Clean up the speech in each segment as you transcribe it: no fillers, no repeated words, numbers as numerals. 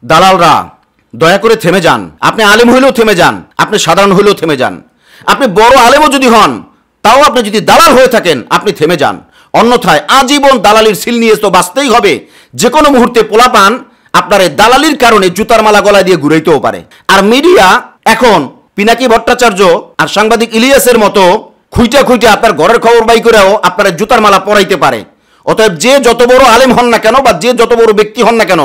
দালালরা দয়া করে থেমে যান। আপনি আলেম হইলেও থেমে যান, আপনি সাধারণ হইলেও থেমে যান, আপনি বড় আলেমও যদি হন, তাও আপনি যদি দালাল হয়ে থাকেন আপনি থেমে যান। অন্যথায় আজীবন দালালির সিল নিয়ে তো বাঁচতেই হবে। যে কোনো মুহূর্তে পোলাপান আপনার এই দালালির কারণে জুতার মালা গলায় দিয়ে ঘুরাইতেও পারে। আর মিডিয়া এখন পিনাকি ভট্টাচার্য আর সাংবাদিক ইলিয়াসের মতো খুঁইটা খুঁইটা আপনার ঘরের খবর বাই করেও আপনার জুতার মালা পরাইতে পারে। অতএব যে যত বড় আলেম হন না কেন বা যে যত বড় ব্যক্তি হন না কেন,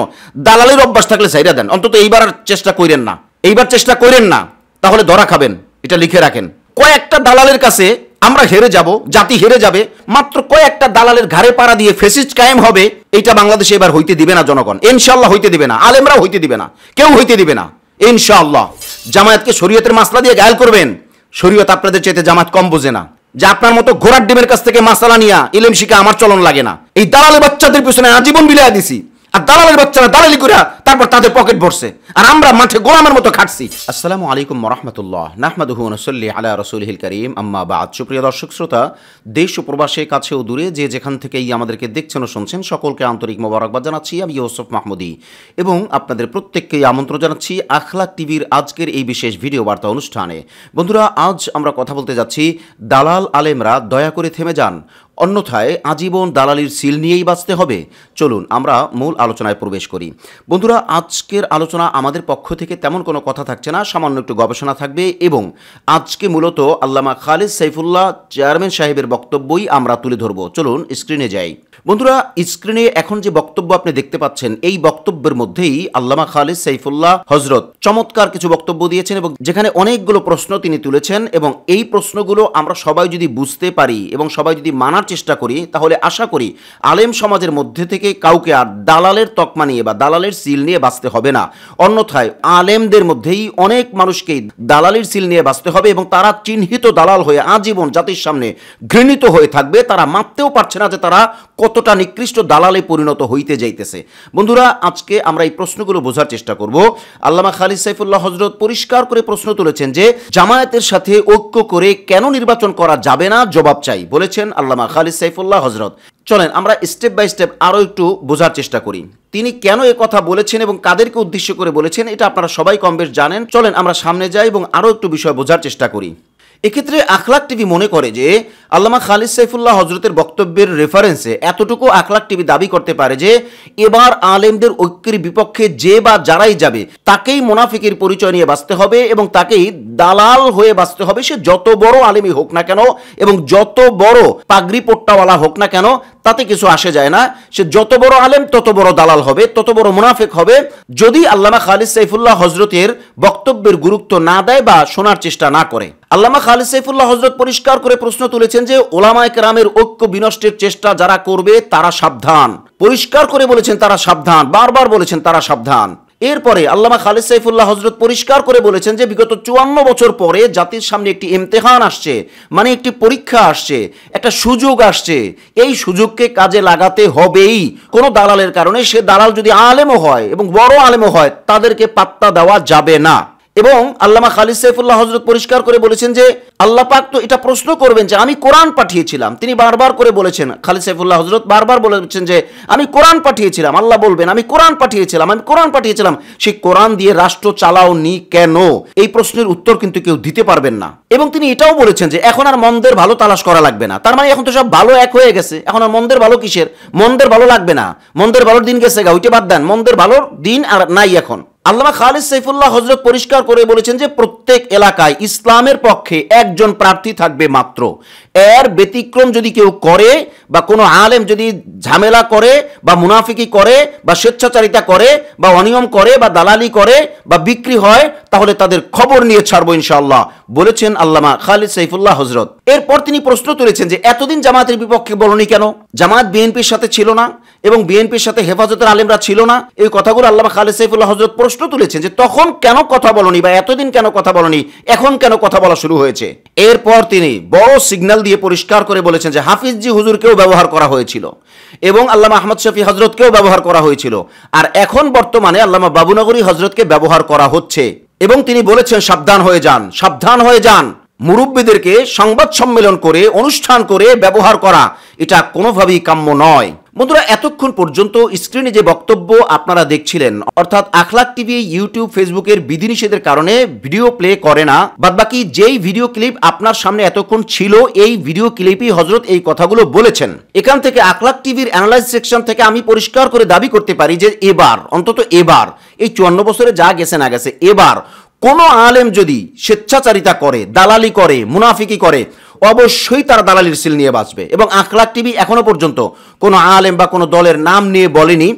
দালালির অভ্যাস থাকলে ছাইড়া দেন। অন্তত এইবার চেষ্টা করেন না, এইবার চেষ্টা করেন না, তাহলে ধরা খাবেন। এটা লিখে রাখেন। কয়েকটা দালালের কাছে আমরা হেরে যাব, জাতি হেরে যাবে। মাত্র কয়েকটা দালালের ঘাড়ে পাড়া দিয়ে ফেসিস্ট কায়েম হবে। এইটা বাংলাদেশে এবার হইতে দিবে না জনগণ, ইনশাআল্লাহ হইতে দিবে না। আলেমরাও হইতে দিবে না, কেউ হইতে দিবে না ইনশাআল্লাহ। জামায়াতকে শরীয়তের মাসলা দিয়ে গায়েল করবেন, শরীয়ত আপনাদের চাইতে জামাত কম বোঝে না। যে আপনার মতো ঘোড়ার ডিমের কাছ থেকে মাসালা নিয়া ইলম শিখে আমার চলন লাগে না। এই দালালের বাচ্চাদের পিছনে আজীবন বিলিয়ে দিছি, আর দালালের বাচ্চারা দালালি করে তারপর তাদের পকেট ভরছে, আর আমরা মাঠে গোলামের মতো খাটছি। আসসালামু আলাইকুম ওয়া রাহমাতুল্লাহ, নাহমাদুহু ওয়া নুসাল্লি আলা রাসূলিহিল কারীম, আম্মা বা'দ। সুপ্রিয় দর্শক শ্রোতা, দেশ ও প্রবাসে, কাছে ও দূরে যে যেখান থেকেই আমাদেরকে দেখছেন ও শুনছেন, সকলকে আন্তরিক মোবারকবাদ জানাচ্ছি। আমি ইউসুফ মাহমুদি এবং আপনাদের প্রত্যেককেই আমন্ত্রণ জানাচ্ছি আখলাক টিভির আজকের এই বিশেষ ভিডিও বার্তা অনুষ্ঠানে। বন্ধুরা, আজ আমরা কথা বলতে যাচ্ছি দালাল আলেমরা দয়া করে থেমে যান, অন্যথায় আজীবন দালালির সিল নিয়েই বাঁচতে হবে। চলুন আমরা মূল আলোচনায় প্রবেশ করি। বন্ধুরা, আজকের আলোচনা আমাদের পক্ষ থেকে তেমন কোনো কথা থাকছে না, সামান্য একটু গবেষণা থাকবে এবং আজকে মূলত আল্লামা খালিদ সাইফুল্লাহ চেয়ারম্যান সাহেবের বক্তব্যই আমরা তুলে ধরব। চলুন স্ক্রিনে যাই। বন্ধুরা, স্ক্রিনে এখন যে বক্তব্য আপনি দেখতে পাচ্ছেন, এই বক্তব্যের মধ্যেই আল্লামা খালিদ সাইফুল্লাহ হজরত চমৎকার কিছু বক্তব্য দিয়েছেন এবং যেখানে অনেকগুলো প্রশ্ন তিনি তুলেছেন। এবং এই প্রশ্নগুলো আমরা সবাই যদি বুঝতে পারি এবং সবাই যদি মানার চেষ্টা করি, তাহলে আশা করি আলেম সমাজের মধ্যে থেকে কাউকে আর দালালের তকমা নিয়ে বা দালালের সিল নিয়ে বাঁচতে হবে না। অন্যথায় আলেমদের মধ্যেই অনেক মানুষকেই দালালির সিল নিয়ে বাঁচতে হবে এবং তারা চিহ্নিত দালাল হয়ে আজীবন জাতির সামনে ঘৃণিত হয়ে থাকবে। তারা মাপতেও পারছে না যে তারা কতটা নিকৃষ্ট দালালে পরিণত হইতে যাইতেছে। বন্ধুরা, আজকে আমরা এই প্রশ্নগুলো বোঝার চেষ্টা করব। আল্লামা খালিদ সাইফুল্লাহ হজরত পরিষ্কার করে প্রশ্ন তুলেছেন যে জামায়াতের সাথে ঐক্য করে কেন নির্বাচন করা যাবে না, জবাব চাই, বলেছেন আল্লামা খালিদ সাইফুল্লাহ হজরত। চলেন আমরা স্টেপ বাই স্টেপ আরও একটু বোঝার চেষ্টা করি তিনি কেন এ কথা বলেছেন এবং কাদেরকে উদ্দেশ্য করে বলেছেন। এটা আপনারা সবাই কম বেশ জানেন। চলেন আমরা সামনে যাই এবং আরও একটু বিষয় বোঝার চেষ্টা করি। এক্ষেত্রে আখলাক টিভি মনে করে যে আল্লামা খালিদ সাইফুল্লাহ হজরতের বক্তব্যের রেফারেন্সে এতটুকু আখলাক টিভি দাবি করতে পারে যে এবার আলেমদের ঐক্যের বিপক্ষে যে বা যারাই যাবে তাকেই মুনাফিকের পরিচয় নিয়ে বাঁচতে হবে এবং তাকেই দালাল হয়ে বাঁচতে হবে। সে যত বড় আলেমই হোক না কেন এবং যত বড় পাগড়ি পোট্টাওয়ালা হোক না কেন, তাতে কিছু আসে যায় না। সে যত বড় আলেম তত বড় দালাল হবে, তত বড় মুনাফিক হবে, যদি আল্লামা খালিদ সাইফুল্লাহ হজরতের বক্তব্যের গুরুত্ব না দেয় বা শোনার চেষ্টা না করে। আল্লামা খালিদ সাইফুল্লাহ হজরত পরিষ্কার করে প্রশ্ন তুলেছেন যে ওলামায়ে কেরামের ঐক্য বিনষ্টের চেষ্টা যারা করবে তারা সাবধান। পরিষ্কার করে বলেছেন তারা সাবধান, বারবার বলেছেন তারা সাবধান। এরপরে আল্লামা খালিদ সাইফুল্লাহ হজরত পরিষ্কার করে বলেছেন যে বিগত 54 বছর পরে জাতির সামনে একটি ইমতিহান আসছে, মানে একটি পরীক্ষা আসছে, একটা সুযোগ আসছে। এই সুযোগকে কাজে লাগাতে হবেই। কোনো দালালের কারণে, সে দালাল যদি আলেমও হয় এবং বড় আলেমও হয়, তাদেরকে পাত্তা দেওয়া যাবে না। এবং আল্লামা খালিদ সাইফুল্লাহ হজরত পরিষ্কার করে বলেছেন যে আল্লাহ পাক তো এটা প্রশ্ন করবেন যে আমি কোরআন পাঠিয়েছিলাম। তিনি বারবার করে বলেছেন, খালিদ সাইফুল্লাহ হজরত বারবার বলেছেন যে আমি কোরআন পাঠিয়েছিলাম। আল্লাহ বলবেন আমি কোরআন পাঠিয়েছিলাম, আমি কোরআন পাঠিয়েছিলাম। সেই কোরআন দিয়ে রাষ্ট্র চালাওনি কেন? এই প্রশ্নের উত্তর কিন্তু কেউ দিতে পারবেন না। এবং তিনি এটাও বলেছেন যে এখন আর মন্দের ভালো তালাশ করা লাগবে না। তার মানে এখন তো সব ভালো এক হয়ে গেছে, এখন আর মন্দের ভালো কিসের? মন্দের ভালো লাগবে না, মন্দের ভালোর দিন গেছে গা, ওইটা বাদ দেন, মন্দের ভালোর দিন আর নাই এখন। আল্লামা খালিদ সাইফুল্লাহ হজরত পরিষ্কার করে বলেছেন যে প্রত্যেক এলাকায় ইসলামের পক্ষে একজন প্রার্থী থাকবে মাত্র। এর ব্যতিক্রম যদি কেউ করে বা কোনো আলেম যদি ঝামেলা করে বা মুনাফিকি করে বা স্বেচ্ছাচারিতা করে বা অনিয়ম করে বা দালালি করে বা বিক্রি হয়, তাহলে তাদের খবর নিয়ে ছাড়বো ইনশাআল্লাহ, বলেছেন আল্লামা খালিদ সাইফুল্লাহ হজরত। এরপর তিনি প্রশ্ন তুলেছেন যে এতদিন জামায়াতের বিপক্ষে বলনি কেন? জামায়াত বিএনপির সাথে ছিল না এবং বিএনপির সাথে হেফাজতের আলেমরা ছিল না। এই কথাগুলো আল্লামা খালিদ সাইফুল্লাহ হজরত প্রশ্ন তুলেছেন যে তখন কেন কথা বলনি বা এতদিন কেন কথা বলনি, এখন কেন কথা বলা শুরু হয়েছে? এরপর তিনি বড় সিগন্যাল দিয়ে পরিষ্কার করে বলেছেন যে হাফিজজি হুজুরকেও ব্যবহার করা হয়েছিল এবং আল্লামা আহমদ শফি হজরতকেও ব্যবহার করা হয়েছিল, আর এখন বর্তমানে আল্লামা বাবুনগরী হজরতকে ব্যবহার করা হচ্ছে। এবং তিনি বলেছেন সাবধান হয়ে যান, সাবধান হয়ে যান। মুরব্বীদেরকে সংবাদ সম্মেলন করে অনুষ্ঠান করে ব্যবহার করা এটা কোনোভাবেই কাম্য নয়। বন্ধুরা, এতক্ষণ পর্যন্ত স্ক্রিনে যে বক্তব্য আপনারা দেখছিলেন, অর্থাৎ আখলাক টিভি ইউটিউব ফেসবুকের বিধিনিষেধের কারণে ভিডিও প্লে করে না, বাদবাকি যেই ভিডিও ক্লিপ আপনার সামনে এতক্ষণ ছিল এই ভিডিও ক্লিপই হযরত এই কথাগুলো বলেছেন। এখান থেকে আখলাক টিভির অ্যানালাইজ সেকশন থেকে আমি পরিষ্কার করে দাবি করতে পারি যে এবার অন্তত এবার এই 54 বছরে যা গেছে না গেছে, এবার কোনো আলেম যদি স্বেচ্ছাচারিতা করে, দালালি করে, মুনাফিকি করে, অবশ্যই তারা দালালির সিল নিয়ে বাঁচবে। এবং আখলাক টিভি এখনো পর্যন্ত কোনো আলেম বা কোনো দলের নাম নিয়ে বলেনি।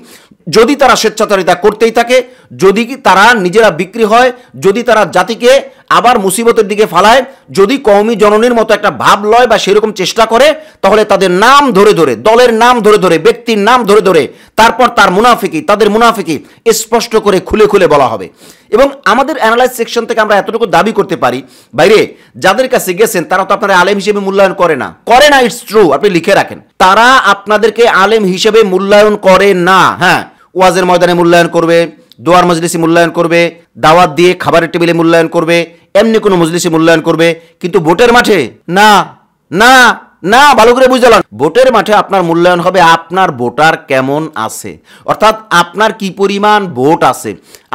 যদি তারা স্বেচ্ছাচারিতা করতেই থাকে, যদি তারা নিজেরা বিক্রি হয়, যদি তারা জাতিকে আবার মুসিবতের দিকে ফালায়, যদি কওমি জননীর মতো একটা ভাব লয় বা সেরকম চেষ্টা করে, তাহলে তাদের নাম ধরে ধরে, দলের নাম ধরে ধরে, ব্যক্তির নাম ধরে ধরে, তারপর তার মুনাফিকি, তাদের মুনাফিকি স্পষ্ট করে খুলে খুলে বলা হবে। এবং আমাদের অ্যানালাইজ সেকশন থেকে আমরা এতটুকু দাবি করতে পারি, বাইরে যাদের কাছে গেছেন তারা তো আপনারা আলেম হিসেবে মূল্যায়ন করে না, ইটস ট্রু, আপনি লিখে রাখেন। তারা আপনাদেরকে আলেম হিসেবে মূল্যায়ন করে না। হ্যাঁ, ওয়াজের ময়দানে মূল্যায়ন করবে, দোয়ার মজলিসে মূল্যায়ন করবে, দাওয়াত দিয়ে খাবারের টেবিলে মূল্যায়ন করবে, এমনি কোনো মজলিসে মূল্যায়ন করবে, কিন্তু ভোটের মাঠে না, না, না, ভালো করে বুঝলাম। ভোটের মাঠে আপনার মূল্যায়ন হবে আপনার ভোটার কেমন আছে, অর্থাৎ আপনার কি পরিমাণ ভোট আছে।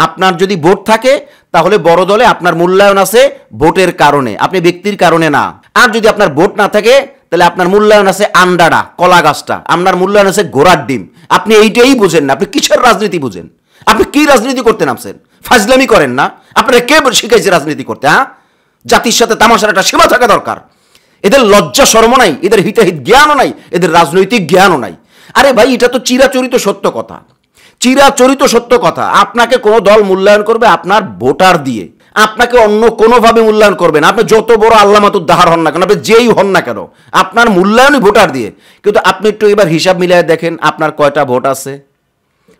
আপনার যদি ভোট থাকে তাহলে বড় দলে আপনার মূল্যায়ন আছে ভোটের কারণে, আপনি ব্যক্তির কারণে না। আর যদি আপনার ভোট না থাকে তাহলে আপনার মূল্যায়ন আছে আন্ডাটা, কলা গাছটা, আপনার মূল্যায়ন আছে ঘোড়ার ডিম। আপনি এইটাই বুঝেন না, আপনি কিসের রাজনীতি বুঝেন? আপনি কি রাজনীতি করতে নামছেন? ফাজলামি করেন না। আপনারা কে শিখাইছে রাজনীতি করতে? হ্যাঁ, জাতির সাথে তামাশার একটা সীমা থাকা দরকার। এদের লজ্জা শরম নাই, এদের হিতাহিত জ্ঞানও নাই, এদের রাজনৈতিক জ্ঞানও নাই। আরে ভাই, এটা তো চিরাচরিত সত্য কথা, চিরাচরিত সত্য কথা। আপনাকে কোনো দল মূল্যায়ন করবে আপনার ভোটার দিয়ে, আপনাকে অন্য কোনোভাবে মূল্যায়ন করবে না। আপনি যত বড় আল্লামাতুদ্দাহার হন না কেন, আপনি যেই হন না কেন, আপনার মূল্যায়নই ভোটার দিয়ে। কিন্তু আপনি একটু এবার হিসাব মিলিয়ে দেখেন আপনার কয়টা ভোট আছে।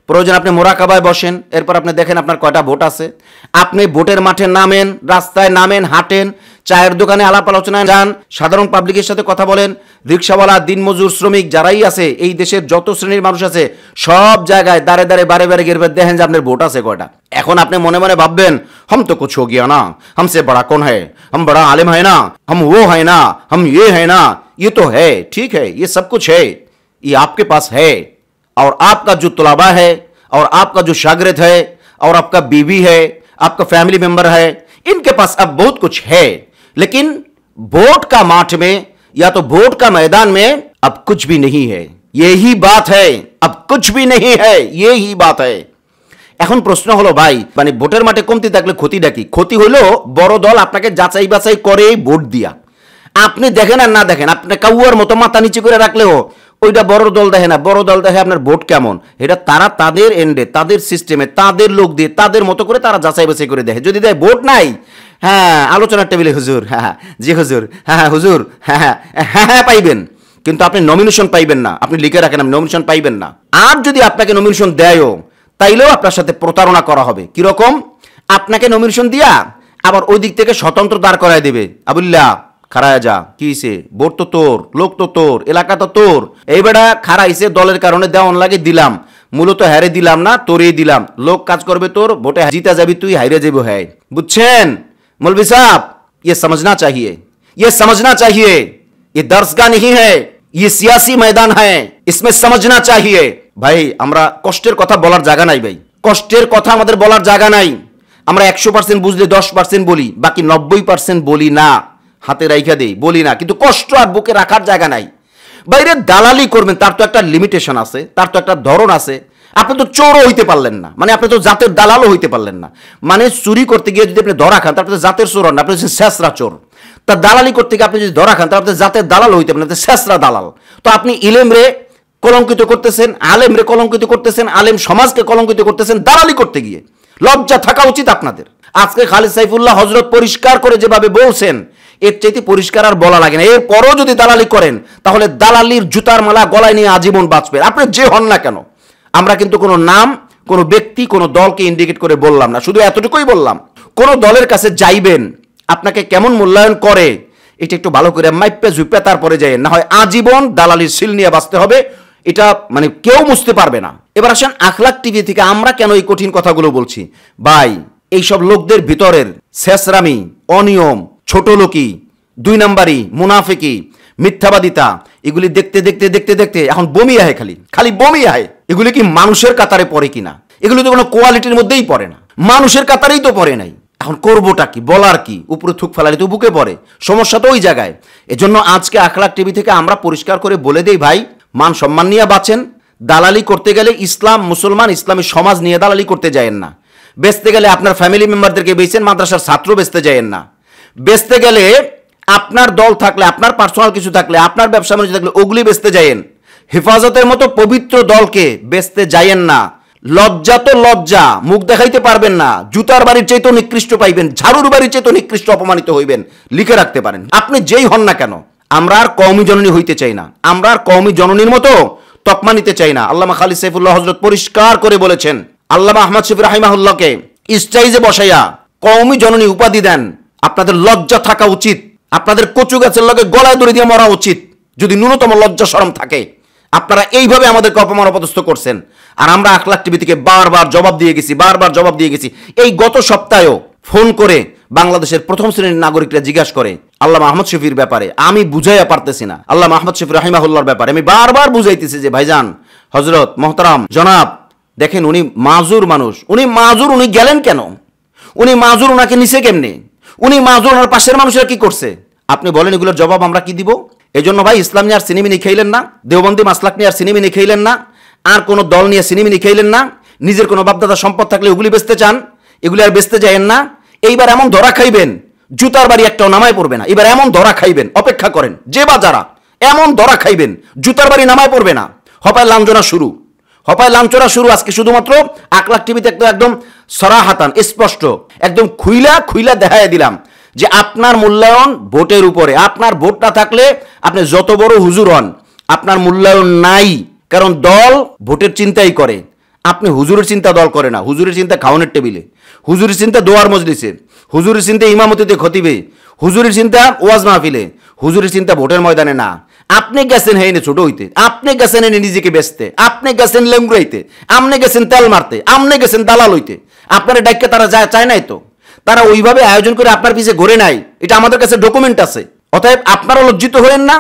প্রয়োজন আপনি মোরাকাবায় বসেন, এরপর আপনি দেখেন আপনার কয়টা ভোট আছে। আপনি ভোটের মাঠে নামেন, রাস্তায় নামেন, হাঁটেন, চায়ের দোকানে আলাপ আলোচনায় যান, সাধারণ পাবলিকের সাথে কথা বলেন, রিক্সাওয়ালা, দিনমজুর, শ্রমিক যারাই আছে, এই দেশের যত শ্রেণীর মানুষ আছে সব জায়গায় দাঁড়ে দাঁড়ে বারে বারে গিয়ে দেখেন যে আপনার ভোট আছে কয়টা। এখন আপনি মনে মনে ভাববেন हम तो कुछ हो गया ना, हमसे बड़ा कौन है, हम बड़ा आलिम है ना, हम वो है ना, हम ये है ना। ये तो है, ठीक है, ये सब कुछ है, ये आपके पास है। और आपका जो तलबा है, और आपका जो शागिर्द है, और आपका बीवी है, आपका फैमिली मेंबर है, इनके पास अब बहुत कुछ है। लेकिन वोट का माठ में या तो वोट का मैदान में अब कुछ भी नहीं है। यही बात है, अब कुछ भी नहीं है, यही बात है। এখন প্রশ্ন হলো ভাই, মানে ভোটের মাঠে কমতি থাকলে ক্ষতিটা কি? ক্ষতি হলো বড় দল আপনাকে যাচাই বাছাই করে ভোট দিয়া। আপনি দেখেন আর না দেখেন, আপনি কাউয়ার মতো মাথা নিচে করে রাখলেও ওইটা বড় দল দেখে না। বড় দল দেখে আপনার ভোট কেমন, এটা তারা তাদের এন্ডে, তাদের সিস্টেমে, তাদের লোক দিয়ে, তাদের মতো করে তারা যাচাই বাছাই করে দেখে। যদি দেয় ভোট নাই, হ্যাঁ আলোচনার টেবিলে হুজুর, হ্যাঁ জি হুজুর, হ্যাঁ হুজুর, হ্যাঁ হ্যাঁ হ্যাঁ পাইবেন, কিন্তু আপনি নমিনেশন পাইবেন না। আপনি লিখে রাখেন আপনি নমিনেশন পাইবেন না। আর যদি আপনাকে নমিনেশন দেয়ও, তাইলেও আপনার সাথে প্রতারণা করা হবে। কিরকম? আপনাকে নমিনেশন দিয়া আবার ওই দিক থেকে স্বতন্ত্র দাঁড় করায় দেবে। আবুল্লাহ খারায় যা, কি হইছে, ভোট তো তোর, লোক তো তোর, এলাকা তো তোর। এই বেটা খারাইছে দলের কারণে দেওয়ান লাগে দিলাম, মূলত হারে দিলাম না, তোরেই দিলাম। লোক কাজ করবে তোর, ভোটে জিতা যাবি তুই, হাইরে যাবো। হ্যাঁ বুঝছেন মৌলভী সাহেব? ये समझना चाहिए, ये समझना चाहिए। ये दर्सगाह नहीं है, ये सियासी मैदान है, इसमें समझना चाहिए। ভাই আমরা কষ্টের কথা বলার জায়গা নাই, ভাই কষ্টের কথা আমাদের বলার জায়গা নাই। আমরা 100% বুঝলে 10% বলি, বাকি 90% বলি না, হাতে রাইখা দেই, বলি না। কিন্তু কষ্ট আর বুকে রাখার জায়গা নাই। বাইরে দালালি করবেন, তার তো একটা লিমিটেশন আছে, তার তো একটা ধরন আছে। আপনি তো চোরও হইতে পারলেন না, মানে আপনি তো জাতের দালালও হইতে পারলেন না। মানে চুরি করতে গিয়ে যদি আপনি ধরা খান, তারপরে জাতের চোর হন, আপনি হচ্ছেন শেষরা চোর। তা দালালি করতে গিয়ে আপনি যদি ধরা খান, তারপরে জাতের দালাল হইতে পারেন, শেষরা দালাল। তো আপনি ইলেমরে কলঙ্কিত করতেছেন, আলেমরে কলঙ্কিত করতেছেন, আলেম সমাজকে কলঙ্কিত করতেছেন দালালি করতে গিয়ে। লজ্জা থাকা উচিত আপনাদের। আজকে খালিদ সাইফুল্লাহ হযরত পরিষ্কার করে যেভাবে বলছেন, এর চাইতে পরিষ্কার আর বলা লাগে না। এরপরও যদি দালালি করেন, তাহলে দালালির জুতার মালা গলায় নিয়ে আজীবন বাঁচবেন, আপনি যে হন না কেন। আমরা কিন্তু কোনো নাম, কোনো ব্যক্তি, কোনো দলকে ইন্ডিকেট করে বললাম না, শুধু এতটুকুই বললাম, কোন দলের কাছে যাইবেন, আপনাকে কেমন মূল্যায়ন করে এটা একটু ভালো করে মাইপে ঝুপে তারপরে যাই, না হয় আজীবন দালালির সিল নিয়ে বাঁচতে হবে। এটা মানে কেউ মুছতে পারবে না। এবার আসেন আখলাক টিভি থেকে আমরা কেন এই কঠিন কথাগুলো বলছি। ভাই এইসব লোকদের ভিতরের শেষরামি, অনিয়ম, ছোট লোকি, দুই নাম্বারই মুনাফিকি, মিথ্যাবাদিতা, এগুলি দেখতে দেখতে দেখতে দেখতে এখন বমি আহে, খালি বমি আহে। এগুলি কি মানুষের কাতারে পড়ে কিনা? এগুলি তো কোনো কোয়ালিটির মধ্যেই পড়ে না, মানুষের কাতারেই তো পড়ে নাই। এখন করবোটা কি, বলার কি? উপরে থুক ফেলালে তো বুকে পড়ে, সমস্যা তো ওই জায়গায়। এজন্য আজকে আখলাক টিভি থেকে আমরা পরিষ্কার করে বলে দেই, ভাই মান সম্মান নিয়ে বাঁচেন। দালালি করতে গেলে ইসলাম, মুসলমান, ইসলামী সমাজ নিয়ে দালালি করতে যায়েন না। বেচতে গেলে আপনার ফ্যামিলি মেম্বারদেরকে বেচেন, মাদ্রাসার ছাত্র বেচতে যায়েন না। বেচতে গেলে আপনার দল থাকলে, আপনার পার্সোনাল কিছু থাকলে, আপনার ব্যবসা বাণিজ্য থাকলে ওগুলি বেচতে যায়েন। হেফাজতের মতো পবিত্র দলকে বেচতে যায়েন না। লজ্জা তো লজ্জা, মুখ দেখাইতে পারবেন না, জুতার বাড়ির চাইতে নিকৃষ্ট পাইবেন, ঝাড়ুর বাড়ির চাইতে নিকৃষ্ট অপমানিত হইবেন, লিখে রাখতে পারেন। আপনি যেই হন না কেন, আমরা আর কওমি জননী হইতে চাই না, আমরা আর কওমি জননীর মতো তকমা নিতে চাই না। আল্লামা খালিদ সাইফুল্লাহ হযরত পরিষ্কার করে বলেছেন, আল্লামা আহমদ শফি রাহিমাহুল্লাহকে স্টেজে বসাইয়া কওমি জননী উপাধি দেন। আপনাদের লজ্জা থাকা উচিত, আপনাদের কচু গাছের লগে গলায় দড়ি দিয়ে মরা উচিত যদি ন্যূনতম লজ্জা শরম থাকে। আপনারা এইভাবে আমাদেরকে অপমান অপদস্থ করছেন, আর আমরা আখলাক টিভি থেকে বারবার জবাব দিয়ে গেছি। এই গত সপ্তাহেও ফোন করে বাংলাদেশের প্রথম শ্রেণীর নাগরিকরা জিজ্ঞাসা করে আল্লামা আহমদ শফির ব্যাপারে, আমি বুঝাইয়া পারতেছি না, আল্লামা আহমদ শফি রাহিমাহুল্লাহর ব্যাপারে আমি বারবার বুঝাইতেছি যে ভাইজান, হযরত, মোহতারাম, জনাব, দেখেন উনি মাজুর মানুষ, উনি গেলেন কেন? উনি মাজুর, ওনাকে নিচে কেমনে? উনি মাজুর, ওনার পাশের মানুষেরা কি করছে? আপনি বলেন, এগুলোর জবাব আমরা কি দিব? এই জন্য ভাই, ইসলাম নিয়ে আর সিনেমিনি খেইলেন না, দেওবন্দি মাসলাক নিয়ে আর সিনেমিনি খেইলেন না, আর কোনো দল নিয়ে সিনেমিনি খেইলেন না। নিজের কোনো বাপদাদা সম্পদ থাকলে ওগুলি বেচতে চান, এগুলি আর বেচতে যায়েন না। এইবার এমন ধরা খাইবেন, জুতার বাড়ি একটাও নামায় পড়বে না। এবার এমন ধরা খাইবেন, অপেক্ষা করেন, যে বা যারা এমন ধরা খাইবেন, জুতার বাড়ি নামায় পড়বে না। হপায় লাঞ্ছনা শুরু। আজকে শুধুমাত্র আখলাক টিভিতে একদম সরাহাতান, স্পষ্ট, একদম খুইলা দেখাইয়া দিলাম যে আপনার মূল্যায়ন ভোটের উপরে। আপনার ভোট না থাকলে আপনি যত বড় হুজুর হন, আপনার মূল্যায়ন নাই। কারণ দল ভোটের চিন্তাই করে, আপনি হুজুরের চিন্তা দল করে না। হুজুরের চিন্তা খাওয়ানোর টেবিলে, হুজুরের চিন্তা দোয়ার মজলিসে, হুজুরের চিন্তা ইমামতিতে খতিবে, হুজুরের চিন্তা ওয়াজ মাহফিলে, হুজুরের চিন্তা ভোটের ময়দানে না। আপনি গেছেন হেনে ছোট হইতে, আপনি গেছেন এনে নিজেকে বেচতে, আপনি গেছেন লেঙ্গুরাইতে, আপনি গেছেন তেল মারতে, আপনি গেছেন দালাল হইতে। আপনার ডাইকে তারা চায় নাই তো, তারা ওইভাবে আয়োজন করে আপনার পিছে ঘুরে নাই, এটা আমাদের কাছে ডকুমেন্ট আছে। অতএব আপনারা লজ্জিত হইেন না,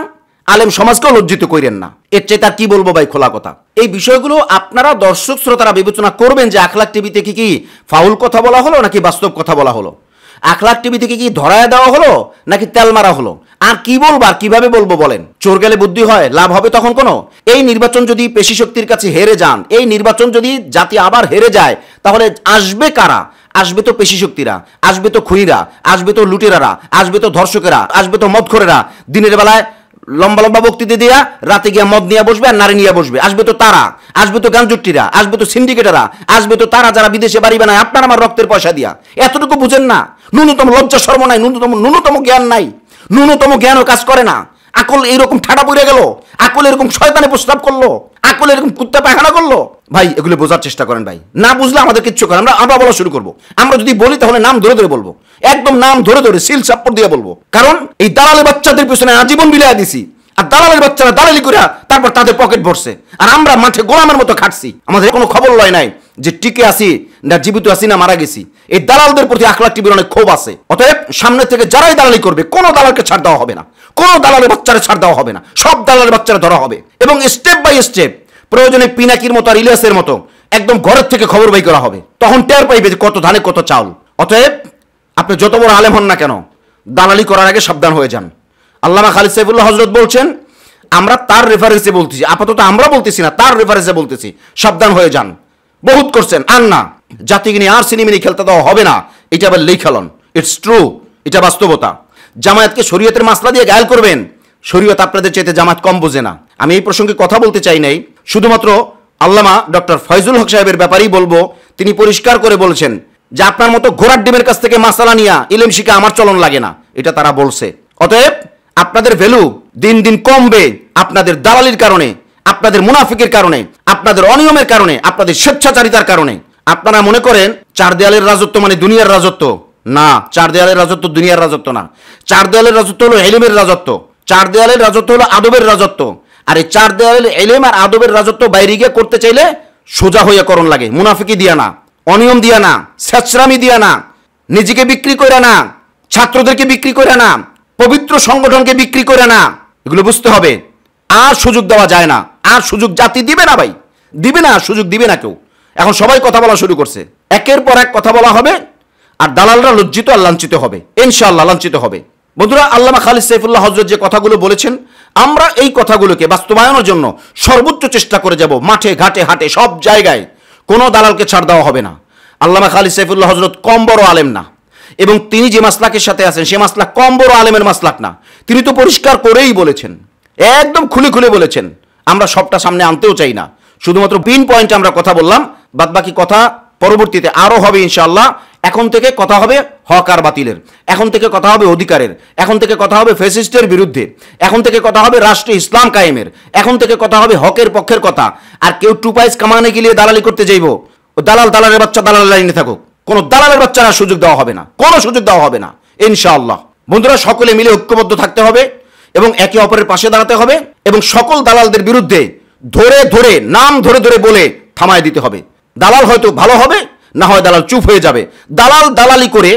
আলেম সমাজকেও লজ্জিত করেন না। এর চেয়ে তার কি বলবো ভাই, খোলা কথা। এই বিষয়গুলো আপনারা দর্শক শ্রোতারা বিবেচনা করবেন যে আখলাক টিভি থেকে কি ফাউল কথা বলা হলো নাকি বাস্তব কথা বলা হলো, আখলাক টিভি থেকে কি ধরায় দেওয়া হলো নাকি তেল মারা হলো। আর কি বলবো, আর কিভাবে বলবো বলেন? চোর গেলে বুদ্ধি হয়, লাভ হবে তখন কোনো? এই নির্বাচন যদি পেশি শক্তির কাছে হেরে যান, এই নির্বাচন যদি জাতি আবার হেরে যায়, তাহলে আসবে কারা? আসবে তো পেশি শক্তিরা, আসবে তো খুনিরা, আসবে তো লুটেরারা, আসবে তো ধর্ষকেরা, আসবে তো মদখোরেরা। দিনের বেলায় লম্বা লম্বা বক্তৃতা দিয়া, রাতে গিয়া মদ নিয়ে বসবে আর নারী নিয়ে বসবে। আসবে তো তারা, আসবে তো গাঞ্জুট্টিরা, আসবে তো সিন্ডিকেটারা, আসবে তো তারা যারা বিদেশে বাড়ি বানায় আপনার আমার রক্তের পয়সা দিয়া। এতটুকু বুঝেন না? ন্যূনতম লজ্জা শর্ম নাই, ন্যূনতম জ্ঞান নাই, ন্যূনতম জ্ঞানও কাজ করে না। আকল এইরকম ঠাডা পড়ে গেল, আকল এরকম শয়তানে প্রস্তাব করলো, আকল এরকম কুত্তা পায়খানা করলো। ভাই এগুলো বোঝার চেষ্টা করেন ভাই, না বুঝলে আমাদের কিচ্ছু করেন, আমরা বলা শুরু করবো। আমরা যদি বলি তাহলে নাম ধরে ধরে বলবো, একদম নাম ধরে ধরে সিল সাপ্পর দিয়ে বলবো। কারণ এই দালালি বাচ্চাদের পিছনে আজীবন বিলায় দিছি, আর দালালের বাচ্চারা দালালি করে তারপর তাদের পকেট ভরছে, আর আমরা মাঠে গোলামের মতো খাটছি। আমাদের কোনো খবর লয় নাই যে টিকে আসি না জীবিত আসি না মারা গেছি। এই দালালদের প্রতি আখলাক টিভির অনেক ক্ষোভ আছে। অতএব সামনে থেকে যারাই দালালি করবে, কোনো দালালকে ছাড় দেওয়া হবে না, কোনো দালালের বাচ্চারা ছাড় দেওয়া হবে না, সব দালালের বাচ্চারা ধরা হবে। এবং স্টেপ বাই স্টেপ, প্রয়োজনে পিনাকির মতো আর ইলিয়াসের মতো একদম ঘরের থেকে খবর বাই করা হবে, তখন টের পাইবে যে কত ধানে কত চাউল। অতএব আপনি যত বড় আলেম হন না কেন, দালালি করার আগে সাবধান হয়ে যান। আল্লামা খালিদ সাইফুল্লাহ হযরত বলছেন, আমরা তার রেফারেন্সে বলতেছি, আপাতত আমরা বলতেছি না, তার রেফারেন্সে বলতেছি, সাবধান হয়ে যান। বহুত করছেন, আর না, জাতিকে নিয়ে আর সিনেমিনি খেলতে দেওয়া হবে না। এটা আবার লেখালন, ইটস ট্রু, এটা বাস্তবতা। জামায়াতকে শরীয়তের মাসলা দিয়ে গায়েল করবেন, শরীয়ত আপনাদের চাইতে জামাত কম বোঝে না। আমি এই প্রসঙ্গে কথা বলতে চাই নাই, শুধুমাত্র আল্লামা ডক্টর ফয়জুল হক সাহেবের ব্যাপারেই বলবো। তিনি পরিষ্কার করে বলছেন যে আপনার মতো ঘোড়ার ডিমের কাছ থেকে মাসালা নিয়া ইলম শিখে আমার চলন লাগে না, এটা তারা বলছে। অতএব আপনাদের ভ্যালু দিন দিন কমবে আপনাদের দালালির কারণে, আপনাদের মুনাফিকের কারণে, আপনাদের অনিয়মের কারণে, আপনাদের স্বেচ্ছাচারিতার কারণে। আপনারা মনে করেন চার দেয়ালের রাজত্ব মানে দুনিয়ার রাজত্ব না, চার দেয়ালের রাজত্ব দুনিয়ার রাজত্ব না। চার দেয়ালের রাজত্ব হলো ইলমের রাজত্ব, চার দেয়ালের রাজত্ব হলো আদবের রাজত্ব। আর এই চার দেয়ালের ইলম আর আদবের রাজত্ব বাইরে গিয়ে করতে চাইলে সোজা হইয়া করণ লাগে, মুনাফিকি দিয়া না, অনিয়ম দিয়া না, স্বেচ্ছামি দিয়া না, নিজেকে বিক্রি করে না, ছাত্রদেরকে বিক্রি করে না, পবিত্র সংগঠনকে বিক্রি করে না, এগুলো বুঝতে হবে। আর সুযোগ দেওয়া যায় না, আর সুযোগ জাতি দিবে না ভাই, দিবে না, সুযোগ দিবে না কেউ। এখন সবাই কথা বলা শুরু করছে, একের পর এক কথা বলা হবে, আর দালালরা লজ্জিত আর লাঞ্ছিত হবে, ইনশাআল্লাহ লাঞ্ছিত হবে। বন্ধুরা, আল্লামা খালিদ সাইফুল্লাহ হযরত যে কথাগুলো বলেছেন, আমরা এই কথাগুলোকে বাস্তবায়নের জন্য সর্বোচ্চ চেষ্টা করে যাব। মাঠে ঘাটে হাটে সব জায়গায় কোনো দালালকে ছাড় দেওয়া হবে না। আল্লামা খালিদ সাইফুল্লাহ হযরত কম বড় আলেম না, এবং তিনি যে মাসলাকের সাথে আছেন সে মাসলাক কম বড় আলেমের মাসলাক না। তিনি তো পরিষ্কার করেই বলেছেন, একদম খুলে খুলে বলেছেন। আমরা সবটা সামনে আনতেও চাই না, শুধুমাত্র পিন পয়েন্টে আমরা কথা বললাম, বাদ বাকি কথা পরবর্তীতে আরও হবে ইনশাআল্লাহ। এখন থেকে কথা হবে হক আর বাতিলের, এখন থেকে কথা হবে অধিকারের, এখন থেকে কথা হবে ফ্যাসিস্টের বিরুদ্ধে, এখন থেকে কথা হবে রাষ্ট্রে ইসলাম কায়েমের, এখন থেকে কথা হবে হকের পক্ষের কথা। আর কেউ টুপাইস কামানে গিয়ে দালালি করতে যাইব, ও দালালের বাচ্চা দালালের লাইনে থাকুক, কোনো দালালের বাচ্চারা সুযোগ দেওয়া হবে না, কোনো সুযোগ দেওয়া হবে না ইনশাআল্লাহ। বন্ধুরা, সকলে মিলে ঐক্যবদ্ধ থাকতে হবে এবং একে অপরের পাশে দাঁড়াতে হবে, এবং সকল দালালদের বিরুদ্ধে ধরে ধরে নাম ধরে ধরে বলে থামায় দিতে হবে। দালাল হয়তো ভালো হবে, না হয় দালাল চুপ হয়ে যাবে। দালাল দালালি করে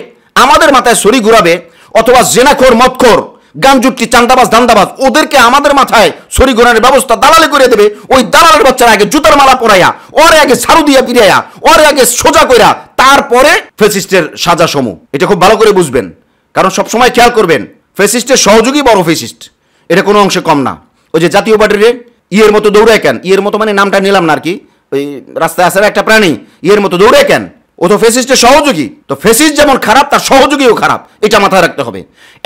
আমাদের মাথায় ছড়ি ঘুরাবে, অথবা জেনাখোর মদখোর গানজুট্টি চান্দাবাজ ধান্দাবাজ ওদেরকে আমাদের মাথায় ছড়ি ঘোরানোর ব্যবস্থা দালালি করে দেবে। ওই দালালের বাচ্চারা আগে জুতার মালা পরাইয়া, ওরে আগে ঝাড়ু দিয়া পিরাইয়া, ওরে আগে সোজা কইরা, তারপরে ফ্যাসিস্টের সাজা সমূহ। এটা খুব ভালো করে বুঝবেন, কারণ সবসময় খেয়াল করবেন, ফ্যাসিস্টের সহযোগী বড় ফ্যাসিস্ট, এটা কোনো অংশে কম না। ওই যে জাতীয় পার্টির ইয়ের মতো দৌড়ায় কেন, ইয়ের মতো মানে নামটা নিলাম না আর কি, ওই রাস্তায় আসার একটা প্রাণী, ইয়ের মতো দৌড়ায় কেন, ও তো ফ্যাসিস্টের সহযোগী। তো ফ্যাসিস্ট যেমন খারাপ, তার সহযোগীও খারাপ, এটা মাথায় রাখতে হবে।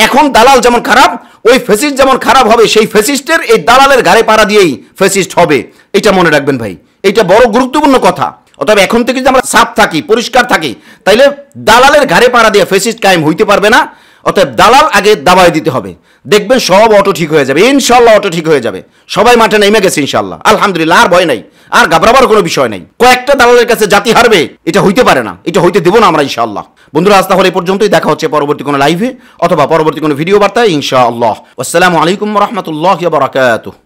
এখন দালাল যেমন খারাপ, ওই ফ্যাসিস্ট যেমন খারাপ হবে, সেই ফ্যাসিস্টের এই দালালের ঘাড়ে পাড়া দিয়েই ফ্যাসিস্ট হবে, এটা মনে রাখবেন ভাই, এটা বড় গুরুত্বপূর্ণ কথা। অতএব এখন থেকে যদি আমরা সাফ থাকি, পরিষ্কার থাকি, তাইলে দালালের ঘাড়ে পাড়া দিয়ে ফ্যাসিস্ট কায়েম হইতে পারবে না। অতএব দালাল আগে দাবাই দিতে হবে, দেখবেন সব অটো ঠিক হয়ে যাবে ইনশাআল্লাহ, অটো ঠিক হয়ে যাবে। সবাই মাঠে নেমে গেছে ইনশাআল্লাহ, আলহামদুলিল্লাহ, আর ভয় নাই, আর ঘাবড়াবার কোনো বিষয় নাই। কয়েকটা দালালের কাছে জাতি হারবে, এটা হইতে পারে না, এটা হইতে দেব না আমরা ইনশাআল্লাহ। বন্ধুরা, আজ তাহলে এই পর্যন্তই, দেখা হচ্ছে পরবর্তী কোনো লাইভে অথবা পরবর্তী কোনো ভিডিও বার্তায় ইনশাআল্লাহ। আসসালামু আলাইকুম ওয়া রাহমাতুল্লাহি ওয়া বারাকাতুহু।